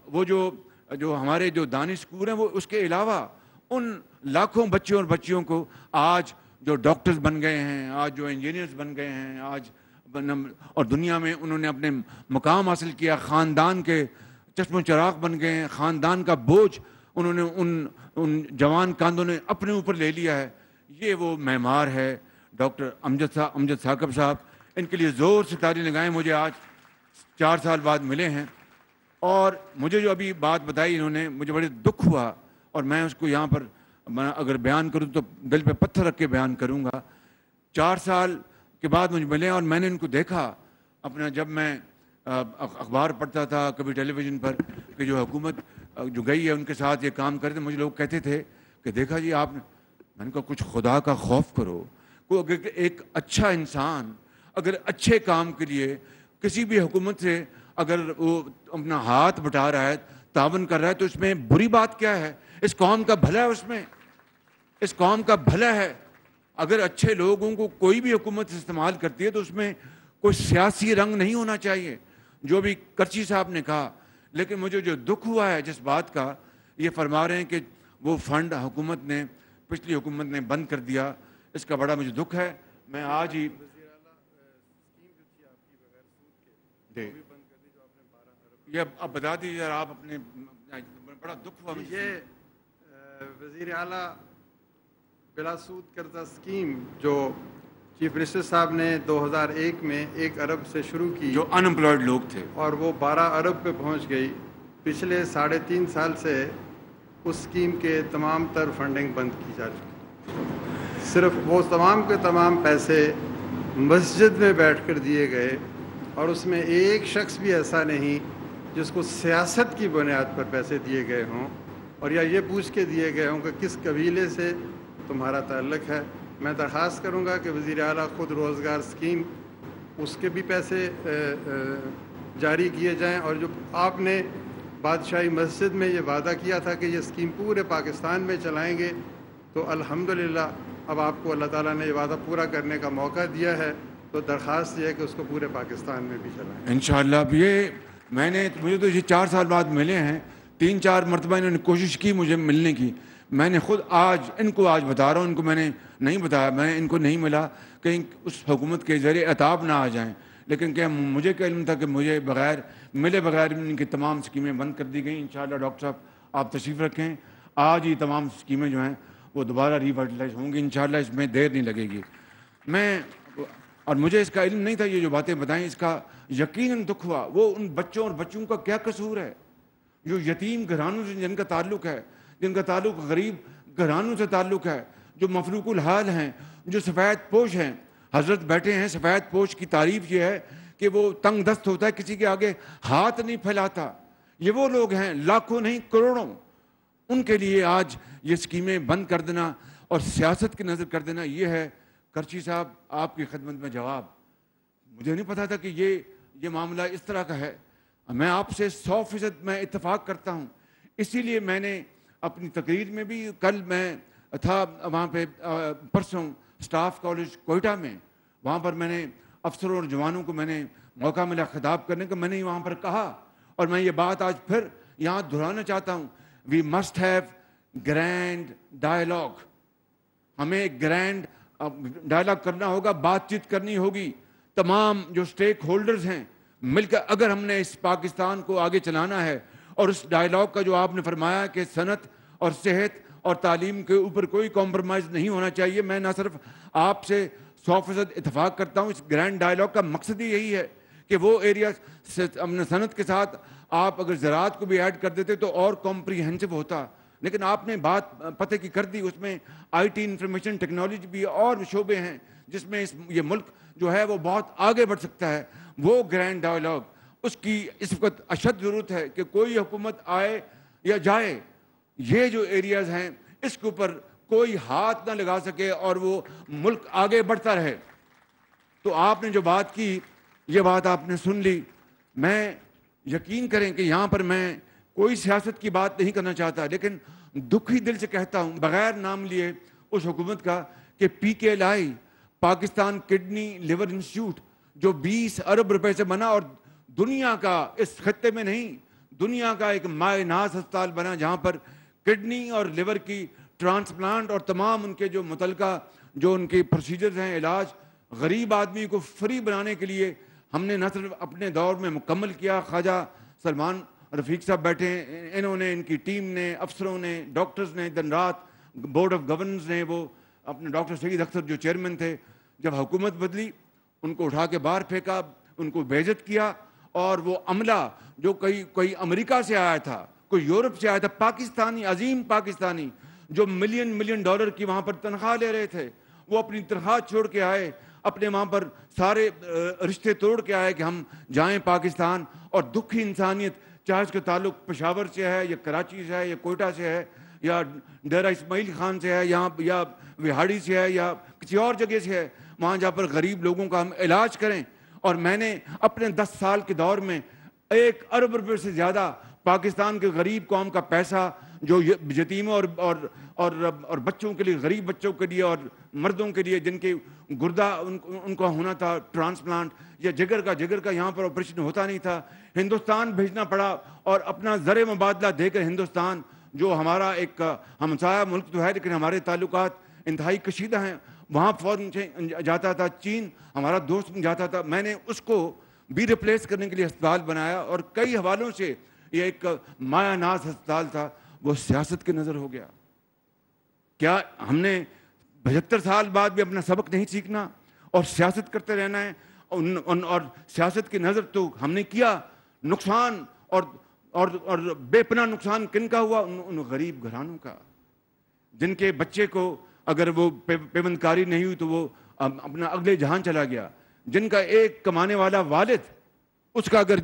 وہ جو ہمارے جو دانش اسکول ہیں، وہ اس کے علاوہ ان لاکھوں بچوں اور بچیوں کو آج جو ڈاکٹرز بن گئے ہیں، آج جو انجینئرز بن گئے ہیں، آج اور دنیا میں انہوں نے اپنے مقام حاصل کیا، خاندان کے چشم و چراغ بن گئے ہیں، خاندان کا بوجھ انہوں نے ان جوان کاندوں نے اپنے اوپر لے لیا ہے. یہ وہ معمار ہے ڈاکٹر امجد ثاقب صاحب. ان کے لیے زور سے تالی لگائیں. مجھے آج 4 سال بعد ملے ہیں، اور مجھے جو ابھی بات بتائی انہوں نے، مجھے بڑے دکھ ہوا، اور میں اس کو یہاں پر اگر بیان کروں تو دل پہ پتھر رکھ کے بیان کروں گا. 4 سال کے بعد مجھے ملے، اور میں نے ان کو دیکھا اپنا، جب میں اخبار پڑھتا تھا، کبھی ٹیلی ویژن پر، کہ جو حکومت جو گئی ہے ان کے ساتھ یہ کام کرتے. مجھے لوگ کہتے تھے کہ دیکھا جی آپ نے، میں نے کہا کچھ خدا کا خوف کرو. اگر ایک اچھا انسان اگر اچھے کام کے لیے کسی بھی حکومت سے اگر وہ اپنا ہاتھ بٹا رہا ہے، تعاون کر رہا ہے، تو اس میں بری بات کیا ہے؟ اس قوم کا بھلا ہے، اس میں اس قوم کا بھلا ہے. اگر اچھے لوگوں کو کوئی بھی حکومت استعمال کرتی ہے تو اس میں کوئی سیاسی رنگ نہیں ہونا چاہیے، جو بھی کرچی صاحب نے کہا. لیکن مجھے جو دکھ ہوا ہے جس بات کا، یہ فرما رہے ہیں کہ وہ فنڈ حکومت نے، پچھلی حکومت نے بند کر دیا. اس کا بڑا مجھے دکھ ہے. میں آج ہی یہ اب بتا دیجیے آپ اپنے، بڑا دکھ ہوا. یہ وزیر اعلیٰ بلا سود قرضہ اسکیم جو چیف منسٹر صاحب نے 2001 میں 1 ارب سے شروع کی، جو ان امپلائڈ لوگ تھے، اور وہ 12 ارب پہ پہنچ گئی. پچھلے 3.5 سال سے اس اسکیم کے تمام تر فنڈنگ بند کی جا چکی. صرف وہ تمام کے تمام پیسے مسجد میں بیٹھ کر دیے گئے، اور اس میں ایک شخص بھی ایسا نہیں جس کو سیاست کی بنیاد پر پیسے دیے گئے ہوں، اور یا یہ پوچھ کے دیے گئے ہوں کہ کس قبیلے سے تمہارا تعلق ہے. میں درخواست کروں گا کہ وزیر اعلیٰ خود روزگار اسکیم، اس کے بھی پیسے جاری کیے جائیں. اور جو آپ نے بادشاہی مسجد میں یہ وعدہ کیا تھا کہ یہ اسکیم پورے پاکستان میں چلائیں گے، تو الحمدللہ اب آپ کو اللہ تعالیٰ نے یہ وعدہ پورا کرنے کا موقع دیا ہے. تو درخواست یہ ہے کہ اس کو پورے پاکستان میں بھی چلائیں انشاءاللہ. اب یہ مجھے تو یہ 4 سال بعد ملے ہیں. 3-4 مرتبہ انہوں نے کوشش کی مجھے ملنے کی. میں نے خود ان کو آج بتا رہا ہوں، ان کو میں نے نہیں بتایا، میں ان کو نہیں ملا، کہیں اس حکومت کے ذریعے عطاب نہ آ جائیں. لیکن کیا مجھے کیا علم تھا کہ مجھے ملے بغیر ان کی تمام اسکیمیں بند کر دی گئیں. انشاءاللہ ڈاکٹر صاحب آپ تشریف رکھیں. آج ہی تمام اسکیمیں جو ہیں وہ دوبارہ ریوائٹلائز ہوں گی انشاءاللہ. اس میں دیر نہیں لگے گی. اور مجھے اس کا علم نہیں تھا، یہ جو باتیں بتائیں اس کا یقیناً دکھ ہوا. وہ ان بچوں اور بچیوں کا کیا قصور ہے جو یتیم گھرانوں سے جن کا تعلق ہے، جن کا تعلق غریب گھرانوں سے تعلق ہے، جو مفلوق الحال ہیں، جو سفید پوش ہیں. حضرت بیٹھے ہیں. سفید پوش کی تعریف یہ ہے کہ وہ تنگ دست ہوتا ہے، کسی کے آگے ہاتھ نہیں پھیلاتا. یہ وہ لوگ ہیں، لاکھوں نہیں کروڑوں ان کے لیے آج یہ اسکیمیں بند کر دینا اور سیاست کی نظر کر دینا، یہ ہے کرچی صاحب آپ کی خدمت میں جواب۔ مجھے نہیں پتا تھا کہ یہ معاملہ اس طرح کا ہے۔ میں آپ سے 100% میں اتفاق کرتا ہوں، اسی لیے میں نے اپنی تقریر میں بھی، کل میں تھا وہاں پہ پرسوں اسٹاف کالج کوئٹہ میں، وہاں پر میں نے افسروں اور جوانوں کو میں نے موقع ملا خطاب کرنے کا، میں نے وہاں پر کہا اور میں یہ بات آج پھر یہاں دہرانا چاہتا ہوں، we must have grand dialogue. ہمیں گرینڈ ڈائلاگ کرنا ہوگا، بات چیت کرنی ہوگی، تمام جو سٹیک ہولڈرز ہیں مل کر، اگر ہم نے اس پاکستان کو آگے چلانا ہے۔ اور اس ڈائلاگ کا جو آپ نے فرمایا کہ صنعت اور صحت اور تعلیم کے اوپر کوئی کمپرومائز نہیں ہونا چاہیے، میں نہ صرف آپ سے 100% اتفاق کرتا ہوں، اس گرینڈ ڈائلاگ کا مقصد ہی یہی ہے کہ وہ ایریا صنعت کے ساتھ آپ اگر زراعت کو بھی ایڈ کر دیتے تو اور کمپریہنسو ہوتا، لیکن آپ نے بات پتہ کی کر دی۔ اس میں آئی ٹی، انفارمیشن ٹیکنالوجی بھی اور شعبے ہیں جس میں یہ ملک جو ہے وہ بہت آگے بڑھ سکتا ہے۔ وہ گرینڈ ڈائلاگ، اس کی اس وقت اشد ضرورت ہے کہ کوئی حکومت آئے یا جائے، یہ جو ایریاز ہیں اس کے اوپر کوئی ہاتھ نہ لگا سکے اور وہ ملک آگے بڑھتا رہے۔ تو آپ نے جو بات کی، یہ بات آپ نے سن لی۔ میں یقین کریں کہ یہاں پر میں کوئی سیاست کی بات نہیں کرنا چاہتا، لیکن دکھی دل سے کہتا ہوں بغیر نام لیے اس حکومت کا کہ PKLI Pakistan kidney liver institute جو 20 ارب روپے سے بنا اور دنیا کا، اس خطے میں نہیں، دنیا کا ایک مائع ناز ہسپتال بنا جہاں پر کڈنی اور لیور کی ٹرانسپلانٹ اور تمام ان کے جو متعلقہ جو ان کے پروسیجرز ہیں، علاج غریب آدمی کو فری بنانے کے لیے ہم نے نہ صرف اپنے دور میں مکمل کیا، خواجہ سلمان رفیق صاحب بیٹھے ہیں، انہوں نے، ان کی ٹیم نے، افسروں نے، ڈاکٹرز نے دن رات، بورڈ آف گورننس نے، وہ اپنے ڈاکٹر سعید اختر جو چیئرمین تھے، جب حکومت بدلی ان کو اٹھا کے باہر پھینکا، ان کو بےعزت کیا، اور وہ عملہ جو کوئی امریکہ سے آیا تھا، کوئی یورپ سے آیا تھا، پاکستانی، عظیم پاکستانی جو ملین ڈالر کی وہاں پر تنخواہ لے رہے تھے، وہ اپنی تنخواہ چھوڑ کے آئے، اپنے وہاں پر سارے رشتے توڑ کے آئے کہ ہم جائیں پاکستان۔ اور دکھی انسانیت، چاہے اس کا تعلق پشاور سے ہے یا کراچی سے ہے یا کوئٹہ سے ہے یا ڈیرہ اسماعیل خان سے ہے یا وہاڑی سے ہے یا کسی اور جگہ سے ہے، وہاں جہاں پر غریب لوگوں کا ہم علاج کریں۔ اور میں نے اپنے 10 سال کے دور میں 1 ارب روپے سے زیادہ پاکستان کے غریب قوم کا پیسہ جو یتیموں اور بچوں کے لیے، غریب بچوں کے لیے اور مردوں کے لیے جن کے گردہ ان کو ہونا تھا ٹرانسپلانٹ، یا جگر کا یہاں پر آپریشن ہوتا نہیں تھا، ہندوستان بھیجنا پڑا۔ اور اپنا زر مبادلہ دے کر ہندوستان جو ہمارا ایک ہمسایہ ملک تو ہے لیکن ہمارے تعلقات انتہائی کشیدہ ہیں، وہاں فوراً جاتا تھا، چین ہمارا دوست جاتا تھا، میں نے اس کو بھی ریپلیس کرنے کے لیے ہسپتال بنایا، اور کئی حوالوں سے یہ ایک مایہ ناز ہسپتال تھا، وہ سیاست کی نظر ہو گیا۔ کیا ہم نے 75 سال بعد بھی اپنا سبق نہیں سیکھنا اور سیاست کرتے رہنا ہے؟ اور سیاست کی نظر تو ہم نے کیا، نقصان اور بے پناہ نقصان کن کا ہوا؟ ان غریب گھرانوں کا، جن کے بچے کو اگر وہ پیوند کاری نہیں ہوئی تو وہ اپنا اگلے جہان چلا گیا، جن کا ایک کمانے والا والد، اس کا اگر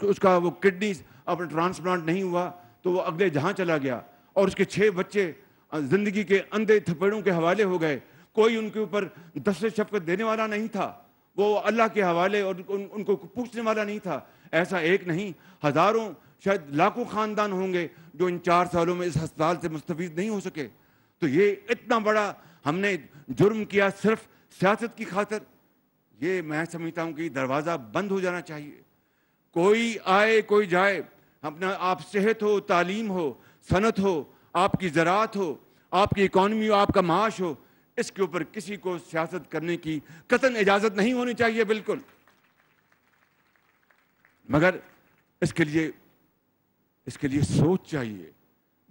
اس کا وہ کڈنی اپنا ٹرانسپلانٹ نہیں ہوا تو وہ اگلے جہاں چلا گیا، اور اس کے 6 بچے زندگی کے اندھے تھپیڑوں کے حوالے ہو گئے، کوئی ان کے اوپر دست شفقت دینے والا نہیں تھا، وہ اللہ کے حوالے اور ان کو پوچھنے والا نہیں تھا۔ ایسا ایک نہیں، ہزاروں شاید لاکھوں خاندان ہوں گے جو ان 4 سالوں میں اس ہسپتال سے مستفید نہیں ہو سکے۔ تو یہ اتنا بڑا ہم نے جرم کیا صرف سیاست کی خاطر، یہ میں سمجھتا ہوں کہ دروازہ بند ہو جانا چاہیے۔ کوئی آئے کوئی جائے، اپنا آپ صحت ہو، تعلیم ہو، صنعت ہو، آپ کی زراعت ہو، آپ کی اکانومی ہو، آپ کا معاش ہو، اس کے اوپر کسی کو سیاست کرنے کی قطعاً اجازت نہیں ہونی چاہیے، بالکل۔ مگر اس کے لیے سوچ چاہیے،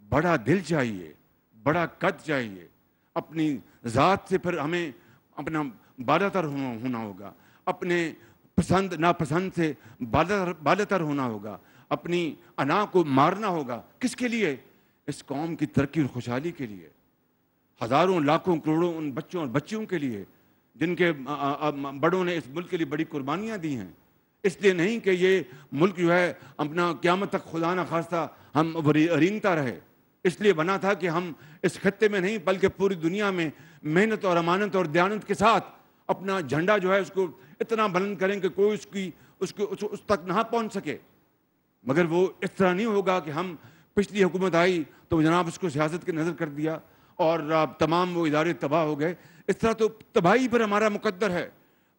بڑا دل چاہیے، بڑا قد چاہیے، اپنی ذات سے پھر ہمیں اپنا بالاتر ہونا ہوگا، اپنے پسند ناپسند سے بالاتر ہونا ہوگا، اپنی انا کو مارنا ہوگا۔ کس کے لیے؟ اس قوم کی ترقی اور خوشحالی کے لیے، ہزاروں لاکھوں کروڑوں ان بچوں اور بچیوں کے لیے جن کے بڑوں نے اس ملک کے لیے بڑی قربانیاں دی ہیں۔ اس لیے نہیں کہ یہ ملک جو ہے اپنا قیامت تک خدا نہ خواستہ ہم رینگتا رہے، اس لیے بنا تھا کہ ہم اس خطے میں نہیں بلکہ پوری دنیا میں محنت اور امانت اور دیانت کے ساتھ اپنا جھنڈا جو ہے اس کو اتنا بلند کریں کہ کوئی اس تک نہ پہنچ سکے. مگر وہ اس طرح نہیں ہوگا کہ ہم پچھلی حکومت آئی تو جناب اس کو سیاست کی نظر کر دیا اور تمام وہ ادارے تباہ ہو گئے. اس طرح تو تباہی پر ہمارا مقدر ہے.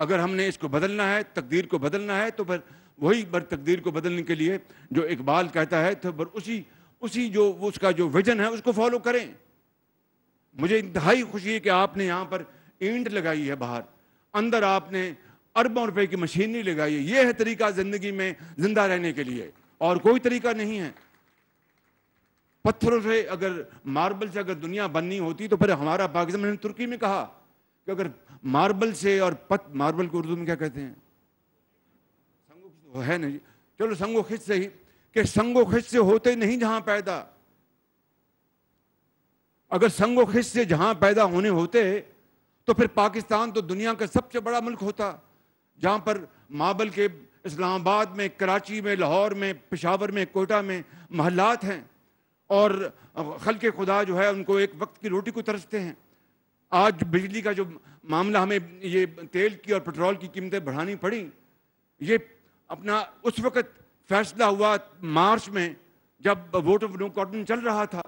اگر ہم نے اس کو بدلنا ہے، تقدیر کو بدلنا ہے، تو پھر وہی بر تقدیر کو بدلنے کے لیے جو اقبال کہتا ہے تو اسی جو اس کا جو ویژن ہے اس کو فالو کریں. مجھے انتہائی خوشی ہے کہ آپ نے یہاں پر اینٹ لگائی ہے، باہر اندر آپ نے اربوں روپے کی مشینری لگائی ہے. یہ ہے طریقہ زندگی میں زندہ رہنے کے لیے، اور کوئی طریقہ نہیں ہے. پتھروں سے اگر ماربل سے اگر دنیا بننی ہوتی تو پھر ہمارا پاکستان، میں نے ترکی میں کہا کہ اگر ماربل سے اور ماربل کو اردو میں کیا کہتے ہیں، ہے نا جی، چلو سنگ و خش سے ہی، کہ سنگ و خش سے ہوتے نہیں جہاں پیدا. اگر سنگ و خش سے جہاں پیدا ہونے ہوتے تو پھر پاکستان تو دنیا کا سب سے بڑا ملک ہوتا، جہاں پر ماربل کے اسلام آباد میں، کراچی میں، لاہور میں، پشاور میں، کوئٹہ میں محلات ہیں، اور خلق خدا جو ہے ان کو ایک وقت کی روٹی کو ترستے ہیں. آج بجلی کا جو معاملہ، ہمیں یہ تیل کی اور پٹرول کی قیمتیں بڑھانی پڑی، یہ اپنا اس وقت فیصلہ ہوا مارچ میں جب ووٹ آف نو کانفیڈنس چل رہا تھا.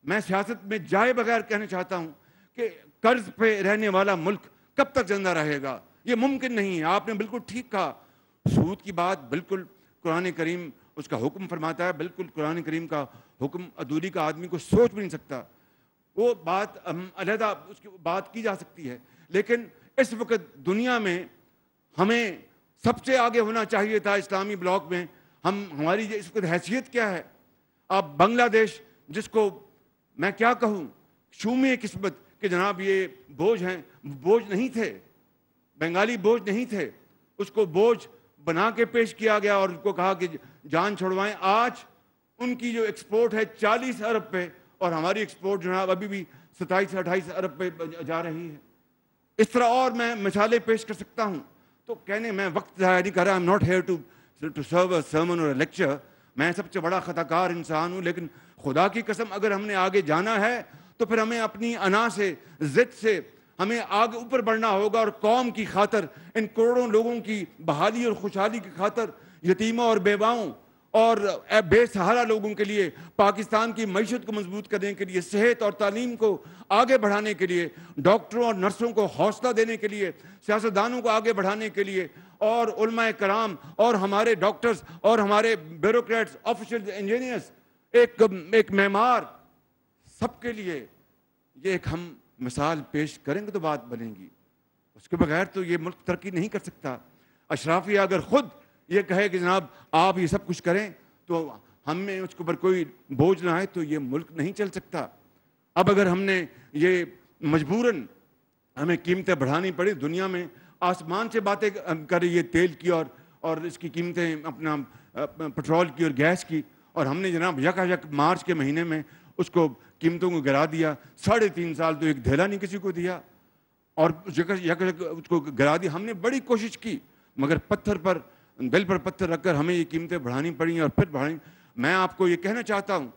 میں سیاست میں جائے بغیر کہنا چاہتا ہوں کہ قرض پہ رہنے والا ملک کب تک زندہ رہے گا؟ یہ ممکن نہیں ہے. آپ نے بالکل ٹھیک کہا، سود کی بات بالکل قرآن کریم اس کا حکم فرماتا ہے، بالکل قرآن کریم کا حکم ادھوری کا آدمی کو سوچ بھی نہیں سکتا. وہ بات علیحدہ اس کی بات کی جا سکتی ہے، لیکن اس وقت دنیا میں ہمیں سب سے آگے ہونا چاہیے تھا. اسلامی بلاک میں ہماری اس وقت حیثیت کیا ہے؟ اب بنگلہ دیش، جس کو میں کیا کہوں، شومی قسمت کہ جناب یہ بوجھ ہیں، بوجھ نہیں تھے، بنگالی بوجھ نہیں تھے، اس کو بوجھ بنا کے پیش کیا گیا اور ان کو کہا کہ جان چھوڑوائیں. آج ان کی جو ایکسپورٹ ہے 40 ارب پہ، اور ہماری ایکسپورٹ جناب ابھی بھی 27-28 ارب پہ جا رہی ہے. اس طرح اور میں مثالیں پیش کر سکتا ہوں. تو کہنے میں وقت ضائع نہیں کر رہا. I'm not here to serve a sermon or a lecture. میں سب سے بڑا خطا کار انسان ہوں، لیکن خدا کی قسم اگر ہم نے آگے جانا ہے تو پھر ہمیں اپنی انا سے، ضد سے ہمیں آگے اوپر بڑھنا ہوگا، اور قوم کی خاطر، ان کروڑوں لوگوں کی بحالی اور خوشحالی کی خاطر، یتیموں اور بیواؤں اور بے سہارا لوگوں کے لیے، پاکستان کی معیشت کو مضبوط کرنے کے لیے، صحت اور تعلیم کو آگے بڑھانے کے لیے، ڈاکٹروں اور نرسوں کو حوصلہ دینے کے لیے، سیاستدانوں کو آگے بڑھانے کے لیے، اور علماء کرام اور ہمارے ڈاکٹرز اور ہمارے بیوروکریٹس، آفیشلز، انجینئرز، ایک معمار، سب کے لیے یہ ایک ہم مثال پیش کریں گے تو بات بنے گی. اس کے بغیر تو یہ ملک ترقی نہیں کر سکتا. اشرافیہ اگر خود یہ کہے کہ جناب آپ یہ سب کچھ کریں تو ہم میں اس کے اوپر کوئی بوجھ نہ آئے تو یہ ملک نہیں چل سکتا. اب اگر ہم نے یہ مجبوراً ہمیں قیمتیں بڑھانی پڑی، دنیا میں آسمان سے باتیں کر رہی ہے تیل کی اور اس کی قیمتیں، اپنا پٹرول کی اور گیس کی، اور ہم نے جناب یک مارچ کے مہینے میں اس کو قیمتوں کو گرا دیا. 3.5 سال تو ایک دھیلا نہیں کسی کو دیا، اور اس کو گرا دیا. ہم نے بڑی کوشش کی، مگر دل پر پتھر رکھ کر ہمیں یہ قیمتیں بڑھانی پڑیں اور پھر بڑھائیں. میں آپ کو یہ کہنا چاہتا ہوں،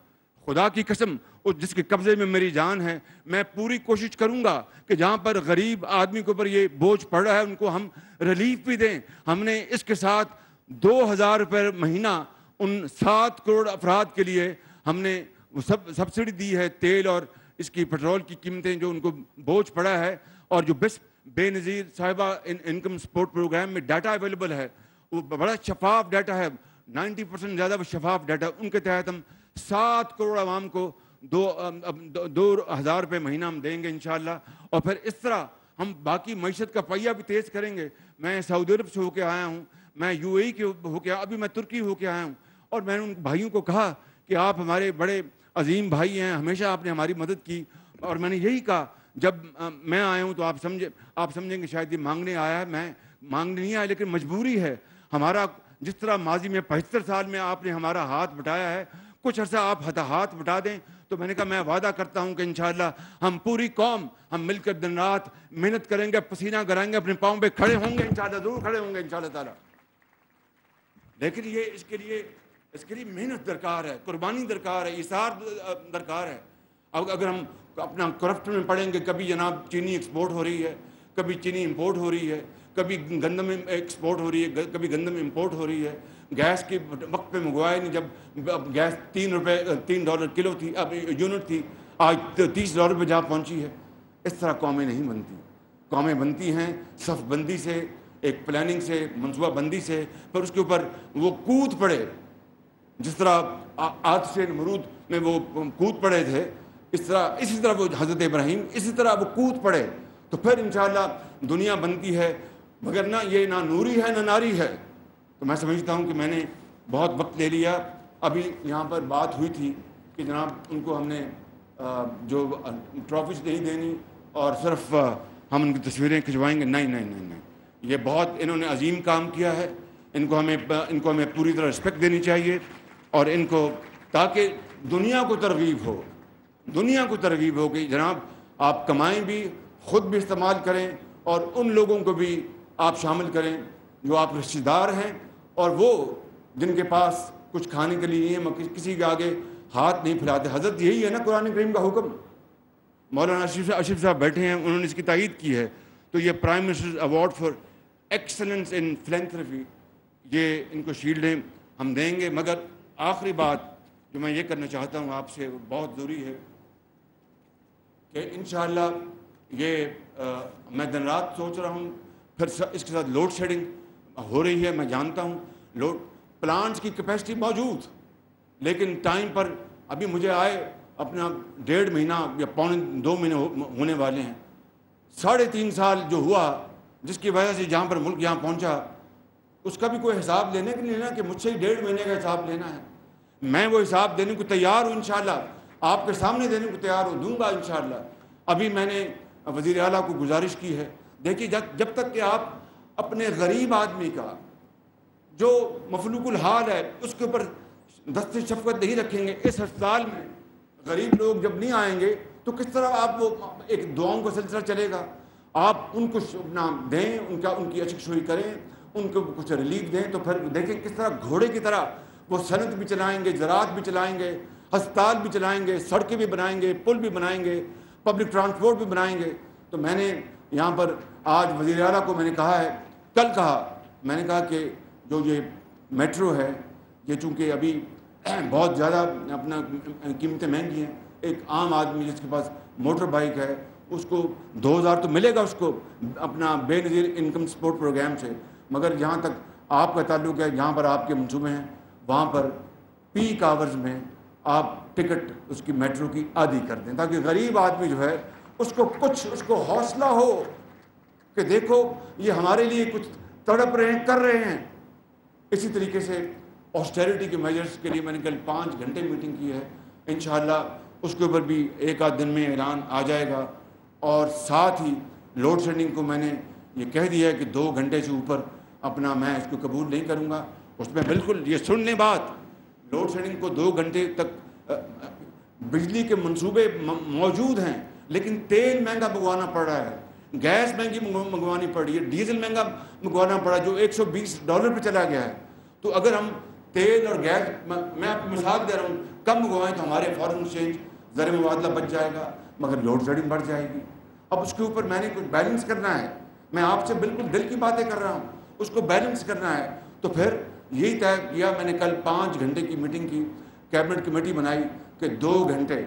خدا کی قسم جس کے قبضے میں میری جان ہے، میں پوری کوشش کروں گا کہ جہاں پر غریب آدمی کے اوپر یہ بوجھ پڑ رہا ہے ان کو ہم ریلیف بھی دیں. ہم نے اس کے ساتھ 2000 روپے مہینہ ان 7 کروڑ افراد کے لیے ہم نے سبسڈی دی ہے، تیل اور اس کی پٹرول کی قیمتیں جو ان کو بوجھ پڑا ہے. اور جو بے نظیر صاحبہ انکم سپورٹ پروگرام میں ڈیٹا اویلیبل ہے، وہ بڑا شفاف ڈیٹا ہے، 90% زیادہ وہ شفاف ڈیٹا. ان کے تحت ہم 7 کروڑ عوام کو 2000 روپے مہینہ ہم دیں گے انشاءاللہ. اور پھر اس طرح ہم باقی معیشت کا پہیہ بھی تیز کریں گے. میں سعودی عرب سے ہو کے آیا ہوں، میں UAE کے ہو کے، ابھی میں ترکی ہو کے آیا ہوں، اور میں نے ان بھائیوں کو کہا کہ آپ ہمارے بڑے عظیم بھائی ہیں، ہمیشہ آپ نے ہماری مدد کی. اور میں نے یہی کہا جب میں آیا ہوں تو آپ سمجھیں گے شاید یہ مانگنے آیا ہے. میں مانگنے نہیں آیا، لیکن مجبوری ہے ہمارا. جس طرح ماضی میں 75 سال میں آپ نے ہمارا ہاتھ بٹایا ہے، کچھ عرصہ آپ ہاتھ بٹا دیں. تو میں نے کہا میں وعدہ کرتا ہوں کہ انشاءاللہ ہم پوری قوم ہم مل کر دن رات محنت کریں گے، پسینہ گرائیں گے، اپنے پاؤں پہ کھڑے ہوں گے انشاءاللہ، ضرور کھڑے ہوں گے انشاءاللہ تعالیٰ. لیکن یہ اس کے لیے اس کے لیے محنت درکار ہے, قربانی درکار ہے, ایثار درکار ہے. اب اگر ہم اپنا کرپٹ میں پڑھیں گے, کبھی جناب چینی ایکسپورٹ ہو رہی ہے, کبھی چینی امپورٹ ہو رہی ہے, کبھی گندم ایکسپورٹ ہو رہی ہے, کبھی گندم امپورٹ ہو رہی ہے. گیس کے وقت پہ منگوایا نہیں, جب گیس $3 کلو تھی, اب یونٹ تھی, آج $30 پہ جا پہنچی ہے. اس طرح قومیں نہیں بنتی. قومیں بنتی ہیں صف بندی سے, ایک پلاننگ سے, منصوبہ بندی سے, پھر اس کے اوپر وہ کود پڑے. جس طرح آتش نمرود میں وہ کود پڑے تھے, اسی طرح وہ حضرت ابراہیم اسی طرح وہ کود پڑے, تو پھر انشاءاللہ دنیا بنتی ہے. مگر نہ یہ نہ نوری ہے نہ ناری ہے. تو میں سمجھتا ہوں کہ میں نے بہت وقت لے لیا. ابھی یہاں پر بات ہوئی تھی کہ جناب ان کو ہم نے جو ٹرافیز نہیں دینی اور صرف ہم ان کی تصویریں کھنچوائیں گے. نہیں, یہ بہت انہوں نے عظیم کام کیا ہے. ان کو ہمیں پوری طرح رسپیکٹ دینی چاہیے, اور ان کو, تاکہ دنیا کو ترغیب ہو کہ جناب آپ کمائیں بھی, خود بھی استعمال کریں, اور ان لوگوں کو بھی آپ شامل کریں جو آپ رشتہ دار ہیں, اور وہ جن کے پاس کچھ کھانے کے لیے ہیں, کسی کے آگے ہاتھ نہیں پھیلاتے. حضرت یہی ہے نا قرآن کریم کا حکم. مولانا اشرف صاحب بیٹھے ہیں, انہوں نے اس کی تائید کی ہے. تو یہ Prime Minister award for excellence in philanthropy, یہ ان کو شیلڈیں ہم دیں گے. مگر آخری بات جو میں یہ کرنا چاہتا ہوں آپ سے, بہت ضروری ہے کہ انشاءاللہ یہ میں دن رات سوچ رہا ہوں. پھر اس کے ساتھ لوڈ شیڈنگ ہو رہی ہے, میں جانتا ہوں. پلانٹس کی کیپیسٹی موجود, لیکن ٹائم پر ابھی مجھے آئے اپنا 1.5 مہینہ یا 2 مہینے ہونے والے ہیں. 3.5 سال جو ہوا, جس کی وجہ سے جہاں پر ملک یہاں پہنچا, اس کا بھی کوئی حساب لینے کے لیے لینا کہ مجھ سے 1.5 مہینے کا حساب لینا ہے. میں وہ حساب دینے کو تیار ہوں انشاءاللہ, آپ کے سامنے دینے کو تیار ہوں, دوں گا انشاءاللہ. ابھی میں نے وزیر اعلیٰ کو گزارش کی ہے, دیکھیے جب تک کہ آپ اپنے غریب آدمی کا جو مفلوق الحال ہے اس کے اوپر دست شفقت نہیں رکھیں گے, اس ہسپتال میں غریب لوگ جب نہیں آئیں گے تو کس طرح آپ وہ ایک دعاؤں کا سلسلہ چلے گا. آپ ان کو اپنا دیں, ان کی اشکشوئی کریں, ان کو کچھ ریلیف دیں, تو پھر دیکھیں کس طرح گھوڑے کی طرح وہ صنعت بھی چلائیں گے, زراعت بھی چلائیں گے, ہسپتال بھی چلائیں گے, سڑکیں بھی بنائیں گے, پل بھی بنائیں گے, پبلک ٹرانسپورٹ بھی بنائیں گے. تو میں نے یہاں پر آج وزیر اعلیٰ کو میں نے کہا ہے, کل کہا, میں نے کہا کہ جو یہ میٹرو ہے, یہ چونکہ ابھی بہت زیادہ اپنا قیمتیں مہنگی ہیں, ایک عام آدمی جس کے پاس موٹر بائک ہے اس کو 2,000 تو ملے گا اس کو اپنا بے نظیر انکم سپورٹ پروگرام سے. مگر جہاں تک آپ کا تعلق ہے, جہاں پر آپ کے منصوبے ہیں, وہاں پر پیک آورز میں آپ ٹکٹ اس کی میٹرو کی آدھی کر دیں, تاکہ غریب آدمی جو ہے اس کو حوصلہ ہو کہ دیکھو یہ ہمارے لیے کچھ تڑپ رہے ہیں, کر رہے ہیں. اسی طریقے سے آسٹیریٹی کے میجرز کے لیے میں نے کل 5 گھنٹے میٹنگ کی ہے. انشاءاللہ اس کے اوپر بھی 1 دن میں اعلان آ جائے گا. اور ساتھ ہی لوڈ شیڈنگ کو میں نے یہ کہہ دیا ہے کہ 2 گھنٹے سے اوپر اپنا میں اس کو قبول نہیں کروں گا. اس میں بالکل یہ سن لیں بات, لوڈ شیڈنگ کو 2 گھنٹے تک بجلی کے منصوبے موجود ہیں, لیکن تیل مہنگا منگوانا پڑ رہا ہے, گیس مہنگی منگوانی پڑ رہی ہے, ڈیزل مہنگا منگوانا پڑا جو $120 پہ چلا گیا ہے. تو اگر ہم تیل اور گیس, میں آپ کو مثال دے رہا ہوں, کم منگوائیں تو ہمارے فارن ایکسچینج زر مبادلہ بچ جائے گا, مگر لوڈ شیڈنگ بڑھ جائے گی. اب اس کے اوپر میں نے کچھ بیلنس کرنا ہے. میں آپ سے بالکل دل کی باتیں کر رہا ہوں, اس کو بیلنس کرنا ہے. تو پھر یہی طے کیا میں نے, کل 5 گھنٹے کی میٹنگ کی, کیبنٹ کمیٹی بنائی کہ 2 گھنٹے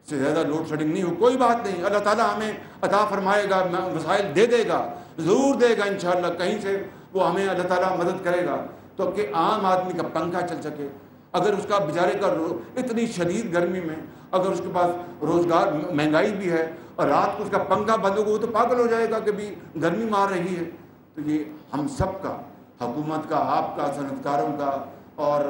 سے زیادہ لوڈ شیڈنگ نہیں ہو. کوئی بات نہیں, اللہ تعالیٰ ہمیں عطا فرمائے گا, وسائل دے دے گا, ضرور دے گا انشاءاللہ, کہیں سے وہ ہمیں اللہ تعالیٰ مدد کرے گا, تو کہ عام آدمی کا پنکھا چل سکے. اگر اس کا بیچارے کا اتنی شدید گرمی میں اگر اس کے پاس روزگار, مہنگائی بھی ہے, اور رات کو اس کا پنکھا بند ہوگا, وہ تو پاگل ہو جائے گا کہ بھی گرمی مار رہی ہے. تو یہ ہم سب کا, حکومت کا, آپ کا, صنعت کاروں کا, اور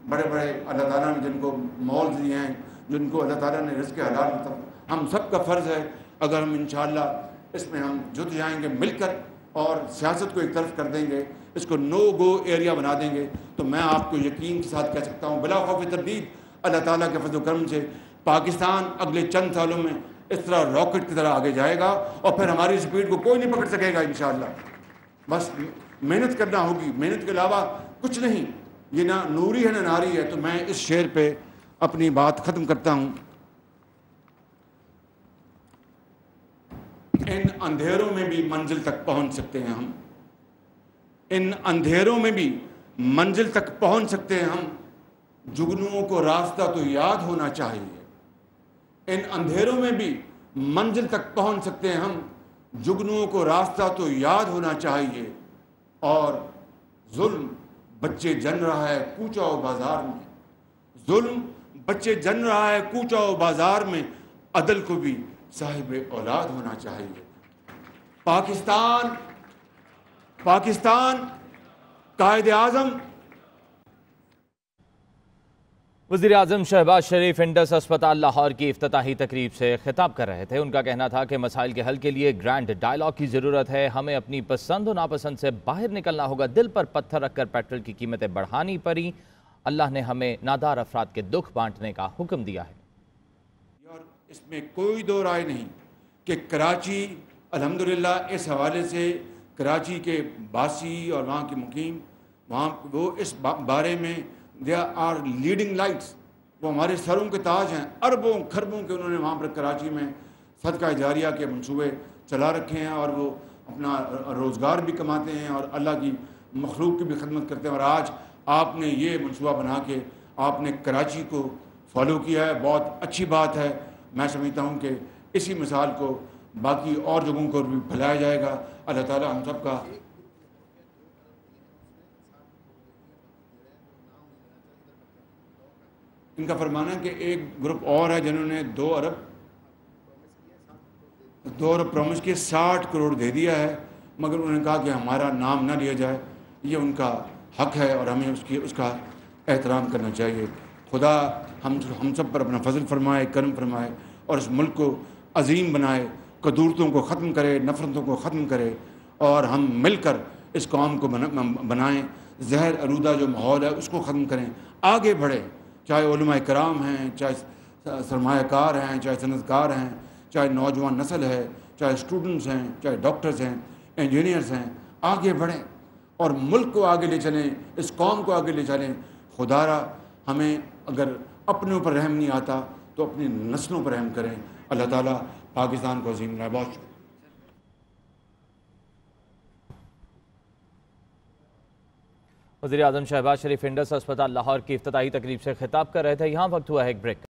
بڑے بڑے اللہ تعالیٰ نے جن کو مالز دیے ہیں, جن کو اللہ تعالیٰ نے رزق حلال دیتا, ہم سب کا فرض ہے. اگر ہم انشاءاللہ اس میں ہم جت جائیں گے مل کر, اور سیاست کو ایک طرف کر دیں گے, اس کو نو گو ایریا بنا دیں گے, تو میں آپ کو یقین کے ساتھ کہہ سکتا ہوں بلا خوف تردید اللہ تعالیٰ کے فضل و کرم سے پاکستان اگلے چند سالوں میں اس طرح راکٹ کی طرح آگے جائے گا, اور پھر ہماری سپیڈ کو کوئی نہیں پکڑ سکے گا انشاءاللہ. بس محنت کرنا ہوگی, محنت کے علاوہ کچھ نہیں. یہ نہ نوری ہے نہ ناری ہے۔ تو میں اس شعر پہ اپنی بات ختم کرتا ہوں۔ ان اندھیروں میں بھی منزل تک پہنچ سکتے ہیں ہم، ان اندھیروں میں بھی منزل تک پہنچ سکتے ہیں ہم، جگنوؤں کو راستہ تو یاد ہونا چاہیے۔ ان اندھیروں میں بھی منزل تک پہنچ سکتے ہیں ہم، جگنوؤں کو راستہ تو یاد ہونا چاہیے۔ اور ظلم بچے جن رہا ہے کوچہ و بازار میں، ظلم بچے جن رہا ہے کوچہ و بازار میں، عدل کو بھی صاحب اولاد ہونا چاہیے۔ پاکستان قائد اعظم وزیر اعظم شہباز شریف انڈس اسپتال لاہور کی افتتاحی تقریب سے خطاب کر رہے تھے۔ ان کا کہنا تھا کہ مسائل کے حل کے لیے گرینڈ ڈائیلاگ کی ضرورت ہے، ہمیں اپنی پسند و ناپسند سے باہر نکلنا ہوگا، دل پر پتھر رکھ کر پیٹرول کی قیمتیں بڑھانی پڑی، اللہ نے ہمیں نادار افراد کے دکھ بانٹنے کا حکم دیا ہے۔ اور اس میں کوئی دو رائے نہیں کہ کراچی الحمدللہ اس حوالے سے کراچی کے باسی اور وہاں کے مقیم وہاں وہ اس بارے میں دے آر لیڈنگ لائٹس، وہ ہمارے سروں کے تاج ہیں۔ اربوں کھربوں کے انہوں نے وہاں پر کراچی میں صدقہ جاریہ کے منصوبے چلا رکھے ہیں، اور وہ اپنا روزگار بھی کماتے ہیں اور اللہ کی مخلوق کی بھی خدمت کرتے ہیں۔ اور آج آپ نے یہ منصوبہ بنا کے آپ نے کراچی کو فالو کیا ہے، بہت اچھی بات ہے۔ میں سمجھتا ہوں کہ اسی مثال کو باقی اور جگہوں کو بھی پھیلایا جائے گا۔ اللہ تعالیٰ ہم سب کا ان کا فرمانا ہے کہ ایک گروپ اور ہے جنہوں نے 2 ارب پرومس کیے، 60 کروڑ دے دیا ہے، مگر انہوں نے کہا کہ ہمارا نام نہ لیا جائے۔ یہ ان کا حق ہے اور ہمیں اس کا احترام کرنا چاہیے۔ خدا ہم سب پر اپنا فضل فرمائے، کرم فرمائے، اور اس ملک کو عظیم بنائے، قدورتوں کو ختم کرے، نفرتوں کو ختم کرے، اور ہم مل کر اس قوم کو بنائیں، زہر آلودہ جو ماحول ہے اس کو ختم کریں، آگے بڑھیں، چاہے علماء کرام ہیں، چاہے سرمایہ کار ہیں، چاہے صنعت کار ہیں، چاہے نوجوان نسل ہے، چاہے اسٹوڈنٹس ہیں، چاہے ڈاکٹرز ہیں، انجینئرز ہیں، آگے بڑھیں اور ملک کو آگے لے چلیں، اس قوم کو آگے لے چلیں۔ خدا را ہمیں اگر اپنے اوپر رحم نہیں آتا تو اپنی نسلوں پر رحم کریں۔ اللہ تعالیٰ پاکستان کو عظیم بنائے۔ بہت شکریہ۔ وزیر اعظم شہباز شریف انڈس اسپتال لاہور کی افتتاحی تقریب سے خطاب کر رہے تھے۔ یہاں وقت ہوا ہے ایک بریک۔